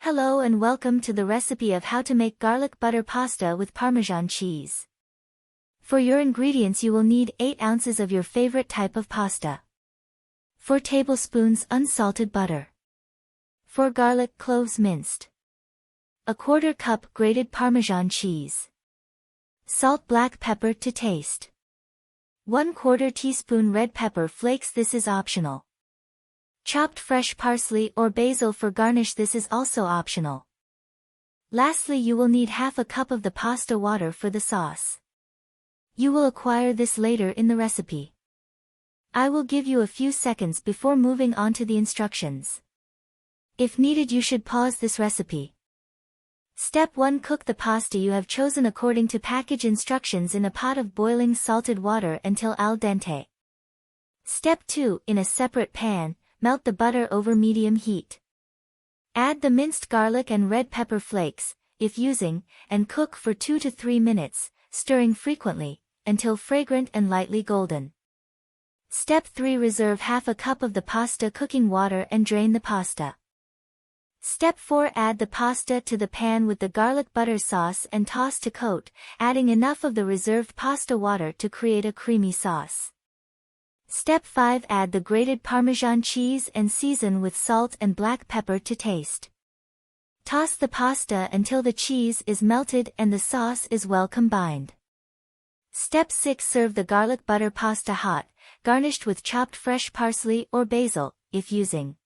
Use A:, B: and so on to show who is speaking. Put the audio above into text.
A: Hello and welcome to the recipe of how to make garlic butter pasta with Parmesan cheese. For your ingredients you will need 8 ounces of your favorite type of pasta, 4 tablespoons unsalted butter, 4 garlic cloves minced, 1/4 cup grated Parmesan cheese, salt, black pepper to taste, 1/4 teaspoon red pepper flakes, this is optional. Chopped fresh parsley or basil for garnish, this is also optional. Lastly, you will need half a cup of the pasta water for the sauce. You will acquire this later in the recipe. I will give you a few seconds before moving on to the instructions. If needed, you should pause this recipe. Step 1. Cook the pasta you have chosen according to package instructions in a pot of boiling salted water until al dente. Step 2. In a separate pan, melt the butter over medium heat. Add the minced garlic and red pepper flakes, if using, and cook for 2 to 3 minutes, stirring frequently, until fragrant and lightly golden. Step 3. Reserve half a cup of the pasta cooking water and drain the pasta. Step 4. Add the pasta to the pan with the garlic butter sauce and toss to coat, adding enough of the reserved pasta water to create a creamy sauce. Step 5. Add the grated Parmesan cheese and season with salt and black pepper to taste. Toss the pasta until the cheese is melted and the sauce is well combined. Step 6. Serve the garlic butter pasta hot, garnished with chopped fresh parsley or basil, if using.